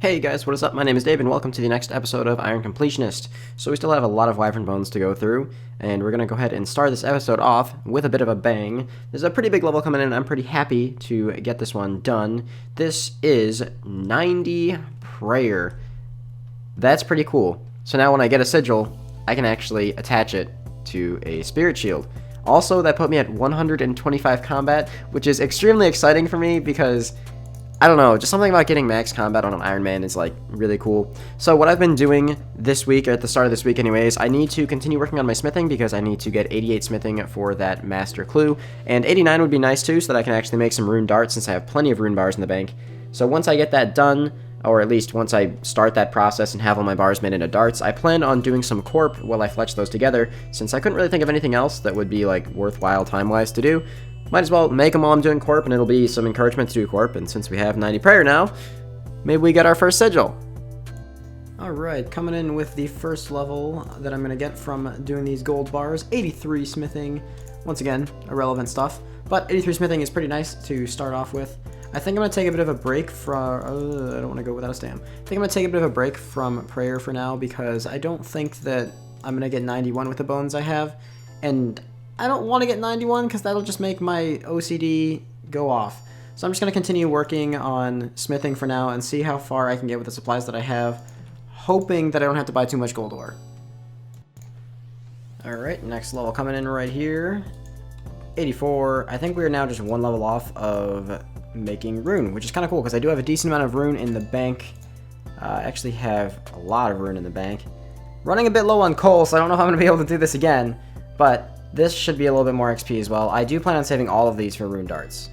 Hey guys, what is up? My name is Dabe and welcome to the next episode of Iron Completionist. So we still have a lot of wyvern bones to go through, and we're going to go ahead and start this episode off with a bit of a bang. There's a pretty big level coming in and I'm pretty happy to get this one done. This is 90 prayer. That's pretty cool. So now when I get a sigil, I can actually attach it to a spirit shield. Also, that put me at 125 combat, which is extremely exciting for me because I don't know, just something about getting max combat on an Iron Man is like really cool. So what I've been doing this week, or at the start of this week anyways, I need to continue working on my smithing because I need to get 88 smithing for that master clue. And 89 would be nice too, so that I can actually make some rune darts since I have plenty of rune bars in the bank. So once I get that done, or at least once I start that process and have all my bars made into darts, I plan on doing some Corp while I fletch those together, since I couldn't really think of anything else that would be like worthwhile time-wise to do. Might as well make them while I'm doing Corp, and it'll be some encouragement to do Corp, and since we have 90 prayer now, maybe we get our first sigil. Alright, coming in with the first level that I'm going to get from doing these gold bars, 83 smithing. Once again, irrelevant stuff, but 83 smithing is pretty nice to start off with. I think I'm going to take a bit of a break from, I don't want to go without a stam. I think I'm going to take a bit of a break from prayer for now, because I don't think that I'm going to get 91 with the bones I have, and I don't want to get 91 because that'll just make my OCD go off. So I'm just going to continue working on smithing for now and see how far I can get with the supplies that I have, hoping that I don't have to buy too much gold ore. Alright, next level coming in right here. 84. I think we're now just one level off of making rune, which is kind of cool because I do have a decent amount of rune in the bank. I actually have a lot of rune in the bank. Running a bit low on coal, so I don't know if I'm going to be able to do this again, but this should be a little bit more XP as well. I do plan on saving all of these for rune darts.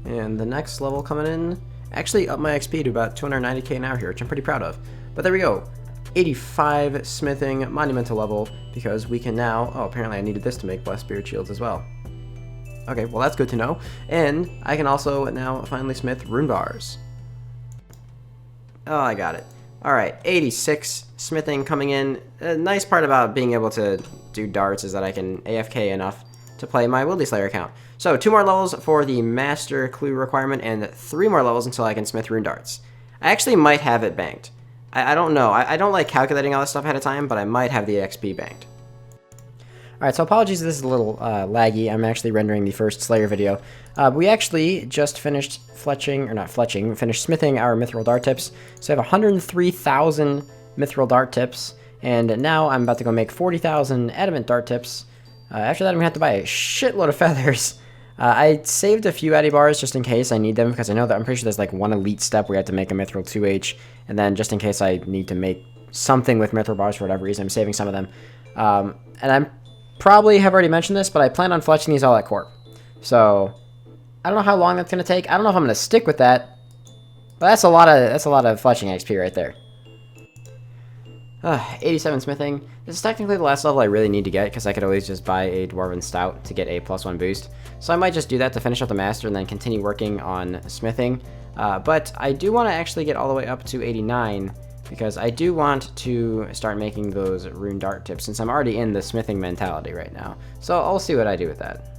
And the next level coming in, actually up my XP to about 290k an hour here, which I'm pretty proud of. But there we go. 85 smithing, monumental level, because we can now, oh, apparently I needed this to make blessed spirit shields as well. Okay, well that's good to know. And I can also now finally smith rune bars. Oh, I got it. Alright, 86 smithing coming in. A nice part about being able to do darts is that I can AFK enough to play my Wildy Slayer account. So 2 more levels for the master clue requirement and 3 more levels until I can smith rune darts. I actually might have it banked. I don't know. I don't like calculating all this stuff ahead of time, but I might have the XP banked. Alright, so apologies if this is a little laggy. I'm actually rendering the first Slayer video. We actually just finished fletching, or not fletching, we finished smithing our mithril dart tips. So I have 103,000 mithril dart tips, and now I'm about to go make 40,000 adamant dart tips. After that, I'm going to have to buy a shitload of feathers. I saved a few addy bars just in case I need them, because I know that I'm pretty sure there's like one elite step where you have to make a mithril 2H, and then just in case I need to make something with mithril bars for whatever reason, I'm saving some of them. And I'm probably have already mentioned this, but I plan on fletching these all at Corp. So I don't know how long that's going to take. I don't know if I'm going to stick with that. But that's a lot of fletching XP right there. 87 smithing. This is technically the last level I really need to get, because I could always just buy a Dwarven Stout to get a +1 boost. So I might just do that to finish up the Master and then continue working on smithing. But I do want to actually get all the way up to 89, because I do want to start making those rune dart tips, since I'm already in the smithing mentality right now. So I'll see what I do with that.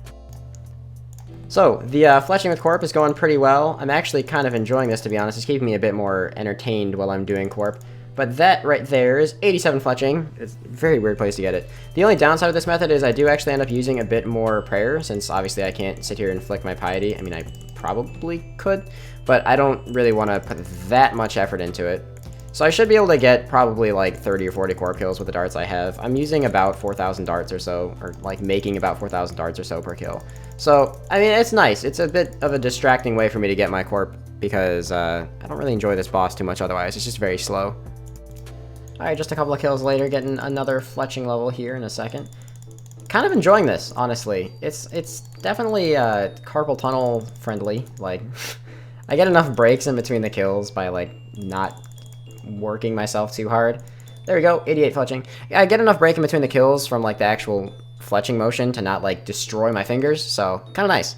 So, the fletching with Corp is going pretty well. I'm actually kind of enjoying this, to be honest. It's keeping me a bit more entertained while I'm doing Corp. But that right there is 87 fletching. It's a very weird place to get it. The only downside of this method is I do actually end up using a bit more prayer, since obviously I can't sit here and flick my piety. I mean, I probably could, but I don't really want to put that much effort into it. So I should be able to get probably like 30 or 40 Corp kills with the darts I have. I'm using about 4,000 darts or so, or like making about 4,000 darts or so per kill. So, I mean, it's nice. It's a bit of a distracting way for me to get my Corp, because I don't really enjoy this boss too much otherwise. It's just very slow. Alright, just a couple of kills later, getting another fletching level here in a second. Kind of enjoying this, honestly. It's definitely carpal tunnel friendly. Like, I get enough breaks in between the kills by like not working myself too hard. There we go, 88 fletching. Yeah, I get enough break in between the kills from like the actual fletching motion to not like destroy my fingers, so kind of nice.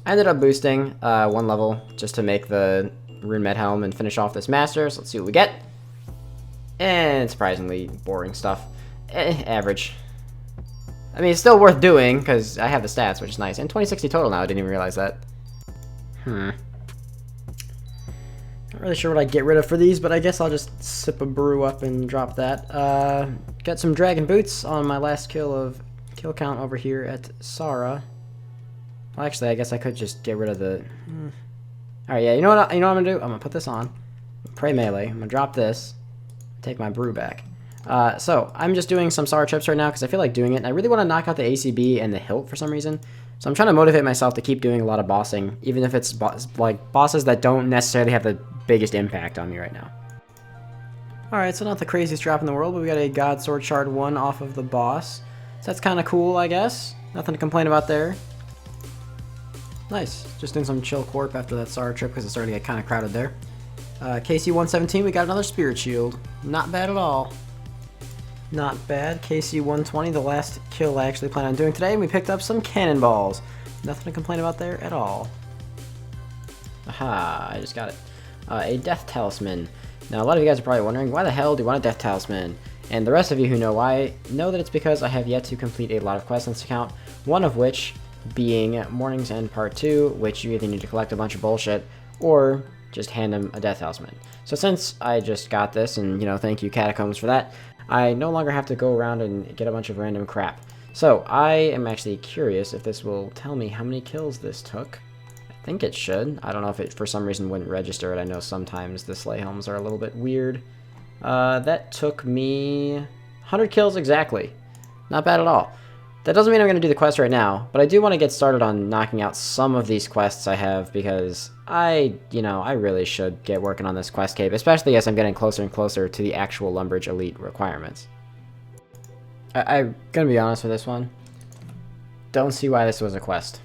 I ended up boosting 1 level just to make the rune med helm and finish off this master, so let's see what we get. And surprisingly boring stuff. Average. I mean, it's still worth doing because I have the stats, which is nice. And 2060 total now, I didn't even realize that. Not really sure what I'd get rid of for these, but I guess I'll just sip a brew up and drop that. Got some dragon boots on my last kill count over here at Sara. Well, actually, I guess I could just get rid of the... Alright, yeah, you know what I'm gonna do? I'm gonna put this on. Pray melee. I'm gonna drop this. Take my brew back. So, I'm just doing some Sara trips right now because I feel like doing it. And I really want to knock out the ACB and the hilt for some reason. So I'm trying to motivate myself to keep doing a lot of bossing, even if it's bosses that don't necessarily have the biggest impact on me right now. Alright, so not the craziest drop in the world, but we got a God Sword Shard 1 off of the boss. So that's kind of cool, I guess. Nothing to complain about there. Nice. Just doing some chill corp after that Sara trip because it's starting to get kind of crowded there. KC 117, we got another Spirit Shield. Not bad at all. Not bad. KC 120, the last kill I actually plan on doing today, and we picked up some cannonballs. Nothing to complain about there at all. Aha, I just got it. A Death Talisman. Now, a lot of you guys are probably wondering, why the hell do you want a Death Talisman? And the rest of you who know why, know that it's because I have yet to complete a lot of quests on this account, one of which being Morning's End Part 2, which you either need to collect a bunch of bullshit, or just hand them a Death Talisman. So since I just got this, and, you know, thank you Catacombs for that, I no longer have to go around and get a bunch of random crap. So, I am actually curious if this will tell me how many kills this took. I think it should. I don't know if it for some reason wouldn't register it. I know sometimes the Slay Helms are a little bit weird. That took me 100 kills exactly. Not bad at all. That doesn't mean I'm going to do the quest right now, but I do want to get started on knocking out some of these quests I have because I really should get working on this quest cape, especially as I'm getting closer and closer to the actual Lumbridge Elite requirements. I'm going to be honest with this one. Don't see why this was a quest.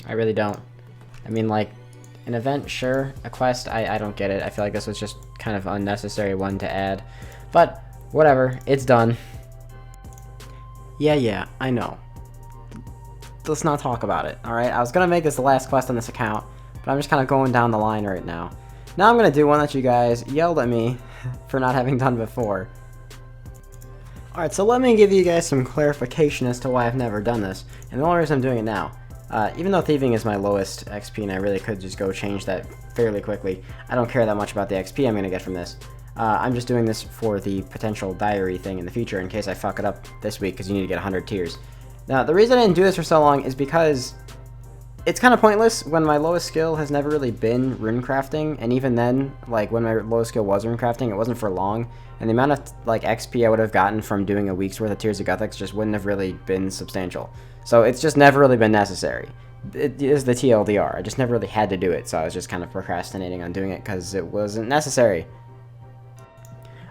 I really don't. I mean, like, an event, sure. A quest, I don't get it. I feel like this was just kind of unnecessary one to add. But, whatever. It's done. Yeah, I know. Let's not talk about it, alright? I was going to make this the last quest on this account, but I'm just kind of going down the line right now. Now I'm going to do one that you guys yelled at me for not having done before. Alright, so let me give you guys some clarification as to why I've never done this, and the only reason I'm doing it now. Even though thieving is my lowest XP and I really could just go change that fairly quickly, I don't care that much about the XP I'm going to get from this. I'm just doing this for the potential diary thing in the future in case I fuck it up this week because you need to get 100 tiers. Now, the reason I didn't do this for so long is because it's kind of pointless when my lowest skill has never really been rune crafting, and even then, like, when my lowest skill was rune crafting, it wasn't for long, and the amount of, like, XP I would have gotten from doing a week's worth of Tears of Gothics just wouldn't have really been substantial. So it's just never really been necessary. It is the TLDR. I just never really had to do it, so I was just kind of procrastinating on doing it because it wasn't necessary.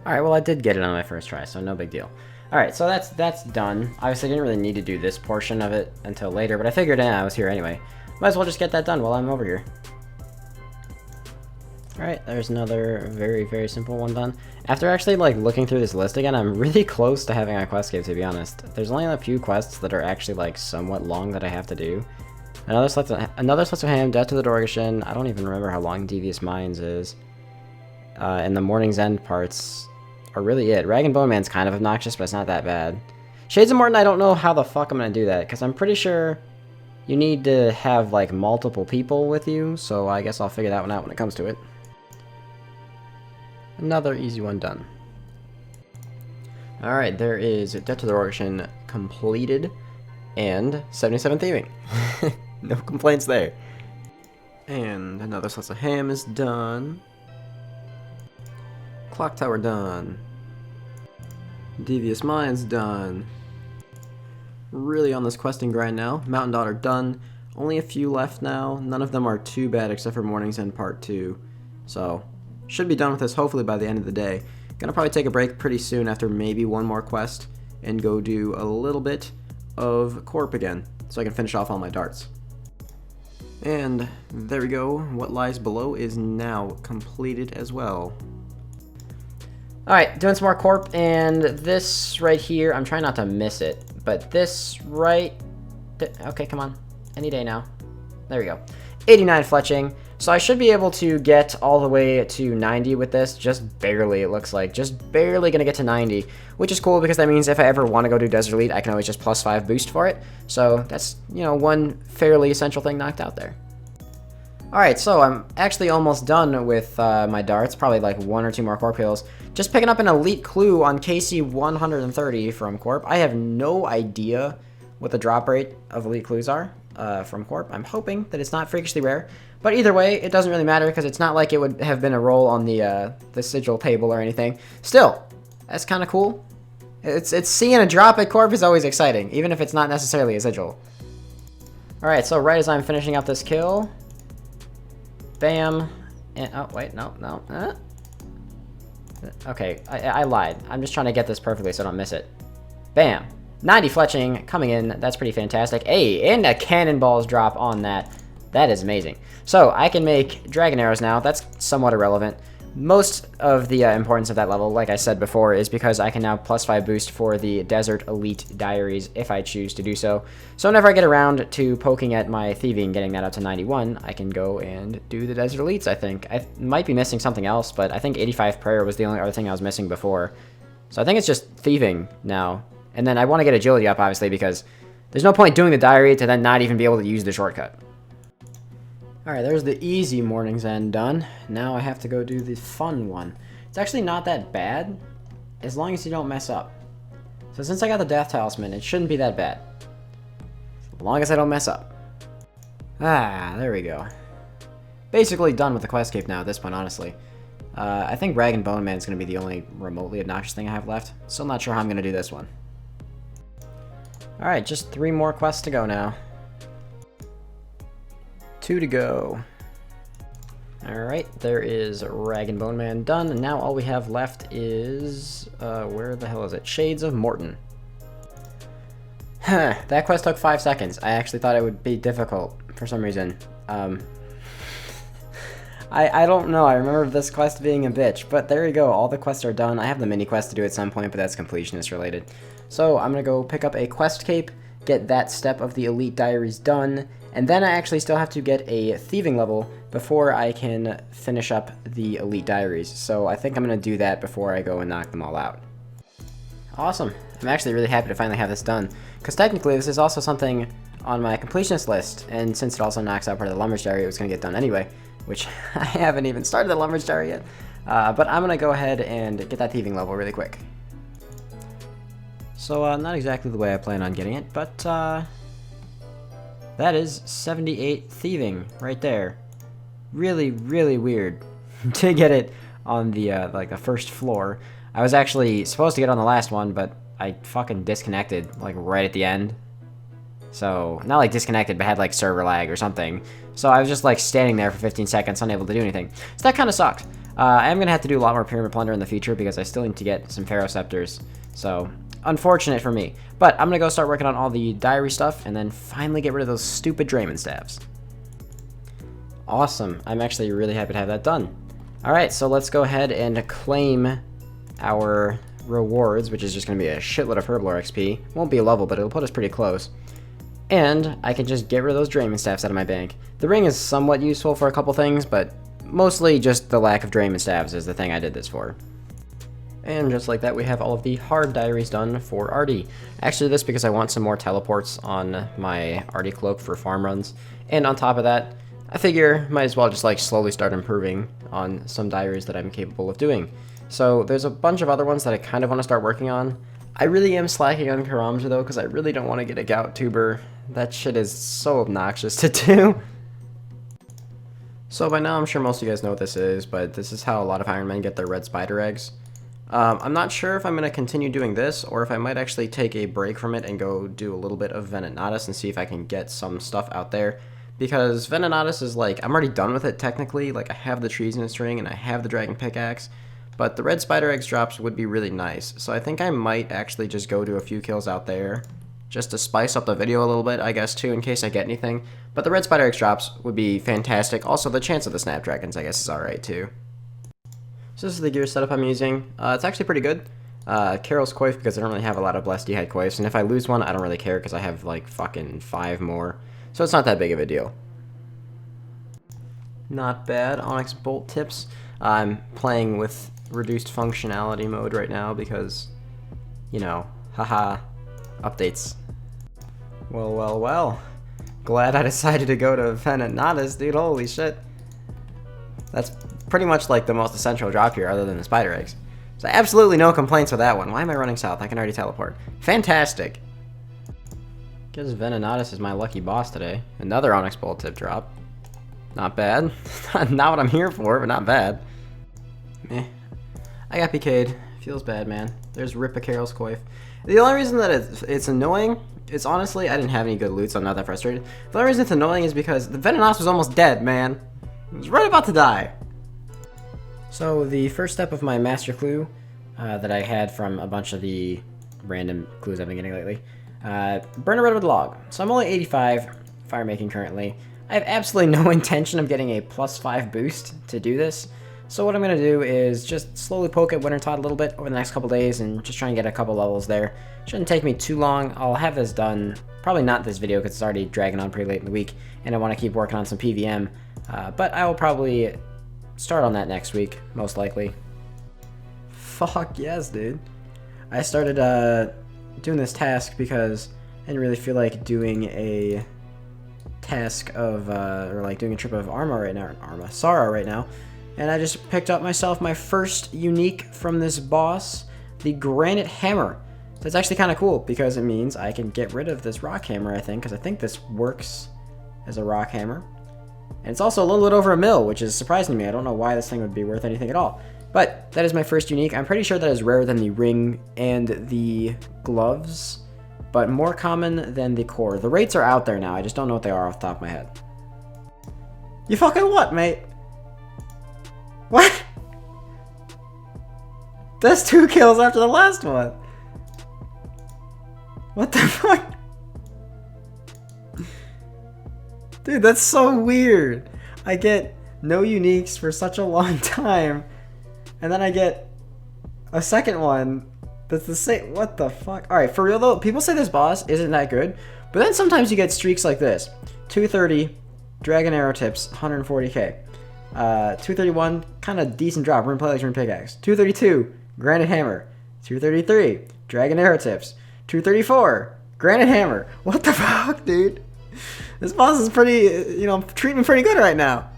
Alright, well I did get it on my first try, so no big deal. Alright, so that's done. Obviously I didn't really need to do this portion of it until later, but I figured I was here anyway. Might as well just get that done while I'm over here. Alright, there's another very, very simple one done. After actually like looking through this list again, I'm really close to having a quest cave, to be honest. There's only a few quests that are actually like somewhat long that I have to do. Another Slice of Ham, Death to the Dorgashin. I don't even remember how long Devious Minds is. And the Morning's End parts are really it. Rag and Bone Man's kind of obnoxious, but it's not that bad. Shades of Morton, I don't know how the fuck I'm gonna do that, because I'm pretty sure you need to have, like, multiple people with you, so I guess I'll figure that one out when it comes to it. Another easy one done. Alright, there is Death to the Dorgashin completed, and 77 thieving. No complaints there. And another Slice of Ham is done. Clock Tower done. Devious Minds done. Really on this questing grind now. Mountain Daughter done. Only a few left now. None of them are too bad except for Morning's End Part 2. So, should be done with this hopefully by the end of the day. Gonna probably take a break pretty soon after maybe one more quest and go do a little bit of Corp again so I can finish off all my darts. And there we go. What lies below is now completed as well. Alright, doing some more Corp, and this right here, I'm trying not to miss it, but this right... okay, come on. Any day now. There we go. 89 Fletching. So I should be able to get all the way to 90 with this, just barely, it looks like. Just barely gonna get to 90, which is cool because that means if I ever want to go do Desert Elite, I can always just +5 boost for it. So that's, you know, one fairly essential thing knocked out there. Alright, so I'm actually almost done with my darts, probably like 1 or 2 more Corp kills. Just picking up an elite clue on KC 130 from Corp. I have no idea what the drop rate of elite clues are from Corp. I'm hoping that it's not freakishly rare. But either way, it doesn't really matter because it's not like it would have been a roll on the sigil table or anything. Still, that's kind of cool. It's seeing a drop at Corp is always exciting, even if it's not necessarily a sigil. Alright, so right as I'm finishing up this kill, bam, and oh wait, no. Okay, I lied. I'm just trying to get this perfectly so I don't miss it. Bam, 90 fletching coming in. That's pretty fantastic. Hey, and a cannonballs drop on that. That is amazing. So I can make dragon arrows now. That's somewhat irrelevant. Most of the importance of that level, like I said before, is because I can now +5 boost for the Desert Elite Diaries if I choose to do so. So whenever I get around to poking at my thieving, getting that up to 91, I can go and do the Desert Elites, I think. I might be missing something else, but I think 85 Prayer was the only other thing I was missing before. So I think it's just thieving now. And then I want to get agility up, obviously, because there's no point doing the diary to then not even be able to use the shortcut. Alright, there's the easy morning's end done. Now I have to go do the fun one. It's actually not that bad, as long as you don't mess up. So since I got the death talisman, it shouldn't be that bad. As long as I don't mess up. Ah, there we go. Basically done with the quest cape now at this point, honestly. I think Rag and Bone Man is going to be the only remotely obnoxious thing I have left. Still not sure how I'm going to do this one. Alright, just 3 more quests to go now. 2 to go. Alright, there is Rag and Bone Man done, and now all we have left is... where the hell is it? Shades of Morton. Huh, that quest took 5 seconds. I actually thought it would be difficult for some reason. I don't know, I remember this quest being a bitch, but there you go, all the quests are done. I have the mini quest to do at some point, but that's completionist related. So I'm gonna go pick up a quest cape, get that step of the Elite Diaries done, and then I actually still have to get a thieving level before I can finish up the Elite Diaries. So I think I'm going to do that before I go and knock them all out. Awesome. I'm actually really happy to finally have this done, because technically this is also something on my completionist list, and since it also knocks out part of the Lumber's Diary, it was going to get done anyway, which I haven't even started the Lumber's Diary yet. But I'm going to go ahead and get that thieving level really quick. So not exactly the way I plan on getting it, but that is 78 thieving right there. Really, really weird to get it on the like the first floor. I was actually supposed to get on the last one, but I fucking disconnected like right at the end. So not like disconnected, but had like server lag or something. So I was just like standing there for 15 seconds, unable to do anything. So that kind of sucked. I am gonna have to do a lot more pyramid plunder in the future because I still need to get some pharaoh scepters. So unfortunate for me. But I'm gonna go start working on all the diary stuff and then finally get rid of those stupid Draymond staves. Awesome. I'm actually really happy to have that done. Alright, so let's go ahead and claim our rewards, which is just gonna be a shitload of herblore XP. Won't be a level, but it'll put us pretty close. And I can just get rid of those Draymond staffs out of my bank. The ring is somewhat useful for a couple things, but mostly just the lack of Draymond staffs is the thing I did this for. And just like that, we have all of the hard diaries done for Arty. I actually did this because I want some more teleports on my Arty cloak for farm runs. And on top of that, I figure might as well just like slowly start improving on some diaries that I'm capable of doing. So there's a bunch of other ones that I kind of want to start working on. I really am slacking on Karamja though, because I really don't want to get a gout tuber. That shit is so obnoxious to do. So by now I'm sure most of you guys know what this is, but this is how a lot of Iron Men get their red spider eggs. I'm not sure if I'm going to continue doing this, or if I might actually take a break from it and go do a little bit of Venenatis and see if I can get some stuff out there. Because Venenatis is like, I'm already done with it technically, like I have the trees in its ring and I have the dragon pickaxe, but the red spider eggs drops would be really nice. So I think I might actually just go do a few kills out there, just to spice up the video a little bit, I guess too, in case I get anything. But the red spider eggs drops would be fantastic. Also, the chance of the snapdragons, I guess, is alright too. So this is the gear setup I'm using. It's actually pretty good. Carol's coif because I don't really have a lot of blessed D-hide coifs, and if I lose one, I don't really care because I have like fucking 5 more. So it's not that big of a deal. Not bad. Onyx bolt tips. I'm playing with reduced functionality mode right now because, you know, haha, updates. Well, well, well. glad I decided to go to Venenatis, dude. Holy shit. That's pretty much like the most essential drop here other than the spider eggs. So absolutely no complaints with that one. Why am I running south? I can already teleport. Fantastic. Guess Venenatis is my lucky boss today. Another Onyx Bolt tip drop. Not bad. Not what I'm here for, but not bad. Meh. I got PK'd. Feels bad, man. There's Rip a Carol's Coif. The only reason that it's annoying, it's honestly, I didn't have any good loot, so I'm not that frustrated. The only reason it's annoying is because the Venenatis was almost dead, man. It was right about to die. So the first step of my master clue that I had from a bunch of the random clues I've been getting lately, burn a redwood log. So I'm only 85 fire making currently. I have absolutely no intention of getting a +5 boost to do this. So what I'm going to do is just slowly poke at Wintertodt a little bit over the next couple days and just try and get a couple levels there. Shouldn't take me too long. I'll have this done, probably not this video because it's already dragging on pretty late in the week and I want to keep working on some PVM. But I will probably start on that next week, most likely. Fuck yes, dude. I started doing this task because I didn't really feel like doing a task of, or like doing a trip of Sara right now. And I just picked up myself my first unique from this boss, the Granite Hammer. That's actually kind of cool because it means I can get rid of this rock hammer, I think, because I think this works as a rock hammer. And it's also a little bit over a mil, which is surprising to me. I don't know why this thing would be worth anything at all. But that is my first unique. I'm pretty sure that is rarer than the ring and the gloves, but more common than the core. The rates are out there now. I just don't know what they are off the top of my head. You fucking what, mate? What? That's 2 kills after the last one. What the fuck? Dude, that's so weird. I get no uniques for such a long time, and then I get a second one that's the same. What the fuck? Alright, for real though, people say this boss isn't that good, but then sometimes you get streaks like this. 230, Dragon Arrow Tips, 140k. 231, kind of decent drop. Rune Playlegs, Rune Pickaxe. 232, Granite Hammer. 233, Dragon Arrow Tips. 234, Granite Hammer. What the fuck, dude? This boss is pretty, you know, treating me pretty good right now.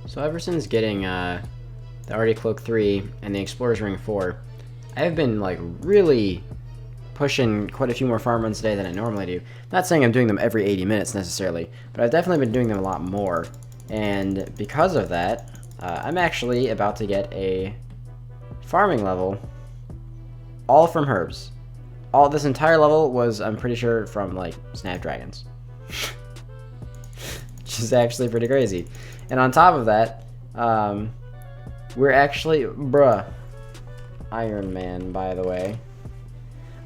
So ever since getting the Arty Cloak 3 and the Explorer's Ring 4, I have been like really pushing quite a few more farm runs a day than I normally do. Not saying I'm doing them every 80 minutes necessarily, but I've definitely been doing them a lot more. And because of that, I'm actually about to get a farming level all from herbs. All this entire level was, I'm pretty sure, from like snapdragons. Which is actually pretty crazy. And on top of that, we're actually, Iron Man, by the way.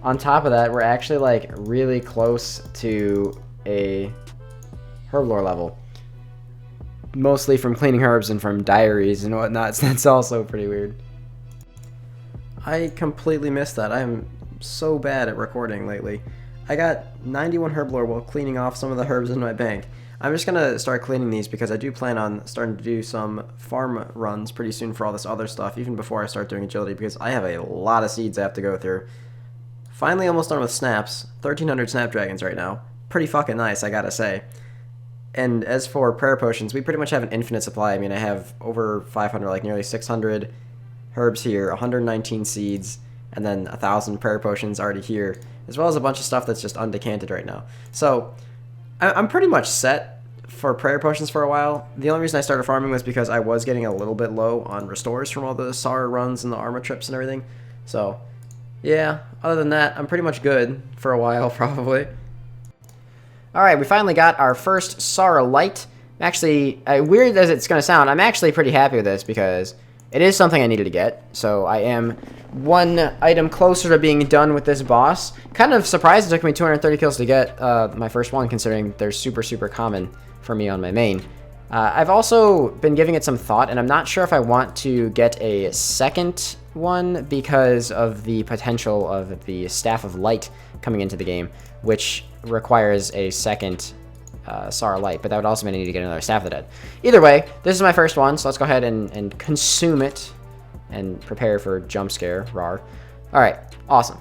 On top of that, we're actually like really close to a herblore level. Mostly from cleaning herbs and from diaries and whatnot, so that's also pretty weird. I completely missed that. I'm so bad at recording lately. I got 91 herblore while cleaning off some of the herbs in my bank. I'm just gonna start cleaning these because I do plan on starting to do some farm runs pretty soon for all this other stuff, even before I start doing agility, because I have a lot of seeds I have to go through. Finally almost done with snaps. 1,300 snapdragons right now. Pretty fucking nice, I gotta say. And as for prayer potions, we pretty much have an infinite supply. I mean, I have over 500, like nearly 600 herbs here, 119 seeds, and then 1,000 prayer potions already here, as well as a bunch of stuff that's just undecanted right now. So I'm pretty much set for prayer potions for a while. The only reason I started farming was because I was getting a little bit low on restores from all the Sara runs and the Arma trips and everything. So yeah, other than that, I'm pretty much good for a while, probably. Alright, we finally got our first Sara Light. Actually, weird as it's going to sound, I'm actually pretty happy with this because it is something I needed to get. So I am one item closer to being done with this boss. Kind of surprised it took me 230 kills to get my first one, considering they're super, super common for me on my main. I've also been giving it some thought, and I'm not sure if I want to get a second one because of the potential of the Staff of Light coming into the game, which requires a second Sara Light, but that would also mean I need to get another Staff of the Dead. Either way, this is my first one, so let's go ahead and consume it and prepare for jump scare, rawr. Alright, awesome.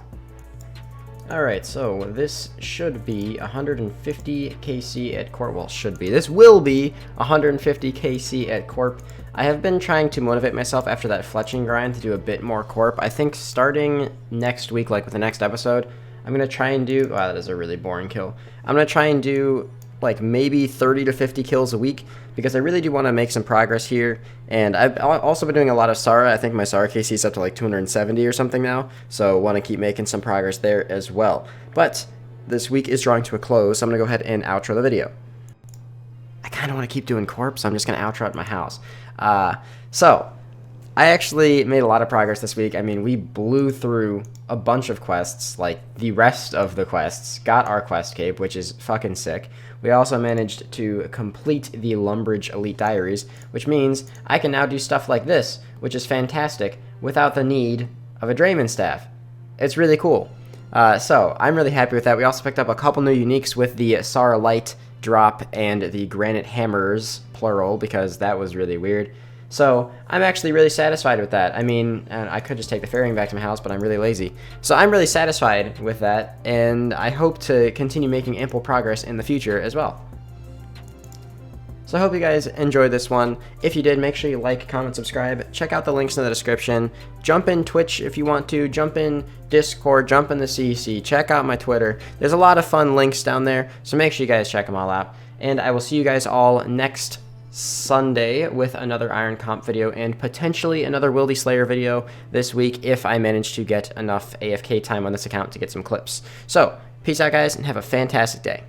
Alright, so this should be 150 KC at Corp. Well, should be. This will be 150 KC at Corp. I have been trying to motivate myself after that fletching grind to do a bit more Corp. I think starting next week, like with the next episode, I'm going to try and do... Wow, that is a really boring kill. I'm going to try and do like maybe 30 to 50 kills a week because I really do want to make some progress here. And I've also been doing a lot of Sara. I think my Sara KC is up to like 270 or something now, so want to keep making some progress there as well. But this week is drawing to a close, so I'm going to go ahead and outro the video. I kind of want to keep doing Corp, so I'm just going to outro at my house. So I actually made a lot of progress this week. I mean, we blew through a bunch of quests, like the rest of the quests, got our quest cape, which is fucking sick. We also managed to complete the Lumbridge Elite Diaries, which means I can now do stuff like this, which is fantastic, without the need of a Drayman staff. It's really cool. So I'm really happy with that. We also picked up a couple new uniques with the Sara Light drop and the Granite Hammers, plural, because that was really weird. So I'm actually really satisfied with that. I mean, I could just take the ferrying back to my house, but I'm really lazy. So I'm really satisfied with that, and I hope to continue making ample progress in the future as well. So I hope you guys enjoyed this one. If you did, make sure you like, comment, subscribe. Check out the links in the description. Jump in Twitch if you want to. Jump in Discord. Jump in the CC. Check out my Twitter. There's a lot of fun links down there, so make sure you guys check them all out. And I will see you guys all next Sunday with another Iron Comp video and potentially another Wildy Slayer video this week if I manage to get enough AFK time on this account to get some clips. So, peace out guys and have a fantastic day.